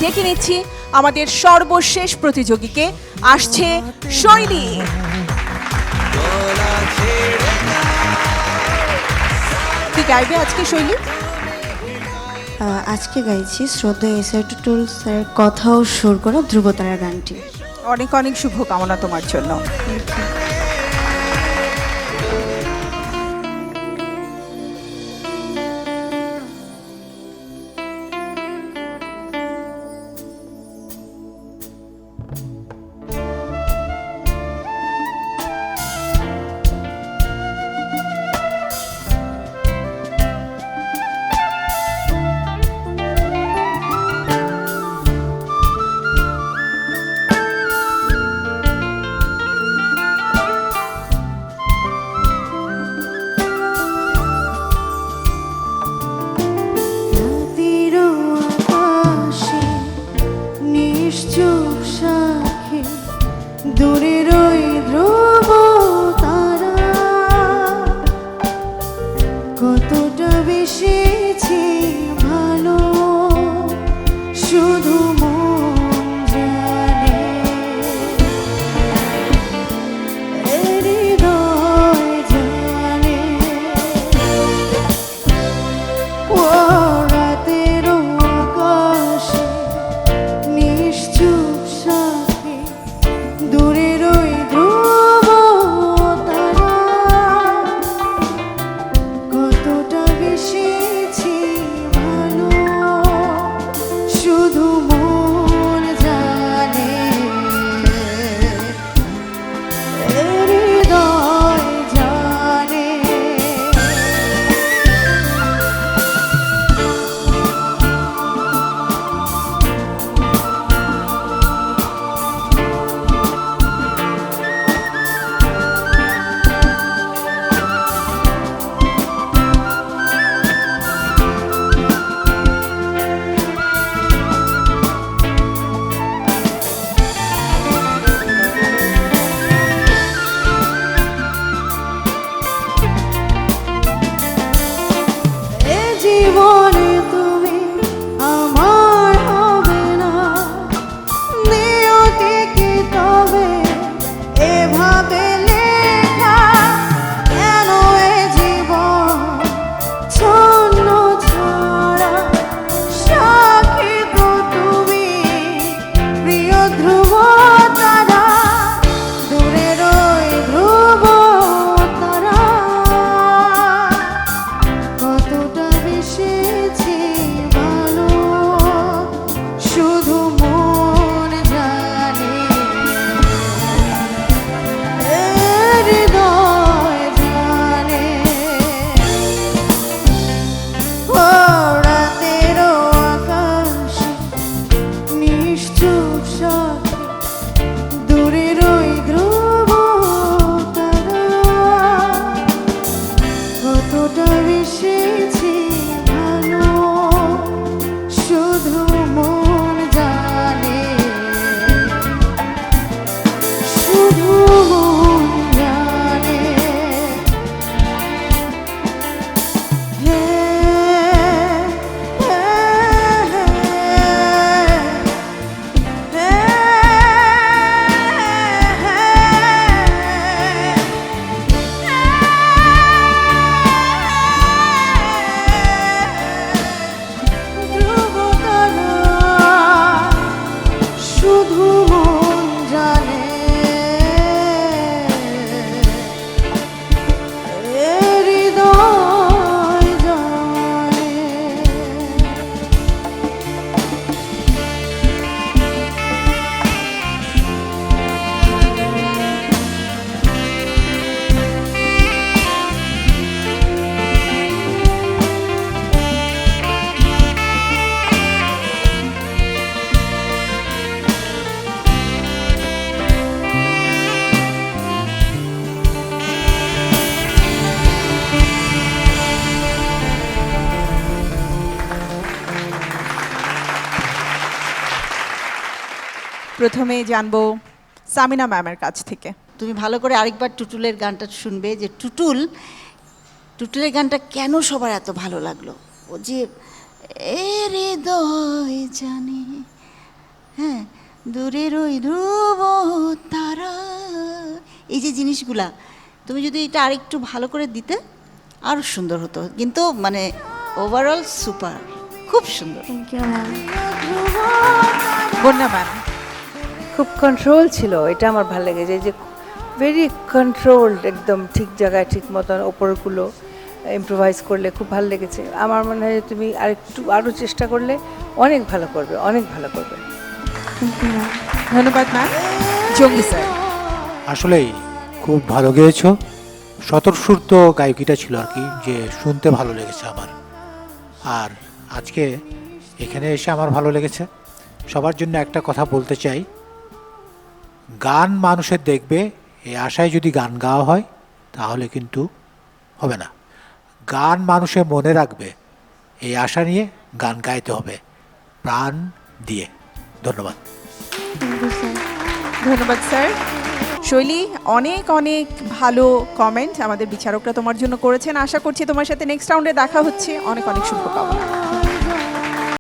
ডেকে নিচ্ছি আমাদের সর্বশেষ প্রতিযোগীকে। আসছে শৈলী। কি গাইবে আজকে শৈলী? আজকে গাইছি শ্রদ্ধা এসআই টুটুল স্যার কথাও সুর করা ধ্রুবতারা গানটি। অনেক অনেক শুভকামনা তোমার জন্য। দূরের ওই ধ্রুব তারা কতটা বেশিছি ভালো শুধু মন জানে, হৃদয় জানে। ও রাতের আকাশে নিশ্চুপ সাথে দূরের ওই ধ্রুব তারা কতটা বেশিছি ভালো শুধু মন জানে, হৃদয় জানে। জীবনে তুমি আমার হবে না, নিয়তি কি তবে এভাবে লেখা? কেন এ জীবন ছন্ন ছাড়া? সাক্ষী তো তুমি প্রিয় ধ্রুব তারা, দূরের ওই ধ্রুব তারা কতটা বেশিছি ভালো শুধু মন জানে, হৃদয় জানে। ও রাতের আকাশে নিশ্চুপ সাথে দূরের ওই ধ্রুব তারা কতটা বেশিছি ভালো শুধু মন জানে, শুধু মন জানে। হে, হে, হে, ধ্রুবতারা শুধু মন জানে, হৃদয় জানে। প্রথমে জানবো সামিনা ম্যামের কাছ থেকে। তুমি ভালো করে আরেকবার টুটুলের গানটা শুনবে, যে টুটুলের গানটা কেন সবার এত ভালো লাগলো। ও যে এ হৃদয় জানে, হ্যাঁ, দূরের ওই ধ্রুব তারা, এই যে জিনিসগুলা তুমি যদি এটা আরেকটু ভালো করে দিতে আরও সুন্দর হতো, কিন্তু মানে ওভারঅল সুপার, খুব সুন্দর। Thank you ma'am. Bonya ma'am, খুব কন্ট্রোল ছিল, এটা আমার ভালো লেগেছে যে ভেরি কন্ট্রোলড, একদম ঠিক জায়গায় ঠিক মতন ওপরগুলো ইম্প্রোভাইজ করলে খুব ভালো লেগেছে। আমার মনে হয় তুমি আরও চেষ্টা করলে অনেক ভালো করবে, অনেক ভালো করবে। Thank you ma'am. ধন্যবাদ ম্যাম। জঙ্গি স্যার, আসলেই খুব ভালো গেয়েছো। স্বতঃস্ফূর্ত গায়কিটা ছিল আর কি, যে শুনতে ভালো লেগেছে আমার। আর আজকে এখানে এসে আমার ভালো লেগেছে। সবার জন্য একটা কথা বলতে চাই, গান মানুষের দেখবে এই আশায় যদি গান গাওয়া হয় তাহলে কিন্তু হবে না। গান মানুষের মনে রাখবে এই আশা নিয়ে গান গাইতে হবে প্রাণ দিয়ে। ধন্যবাদ। Thank you sir. ধন্যবাদ স্যার। শৈলী, অনেক অনেক ভালো কমেন্ট আমাদের বিচারকরা তোমার জন্য করেছেন। আশা করছি তোমার সাথে নেক্সট রাউন্ডে দেখা হচ্ছে। অনেক অনেক শুভকামনা।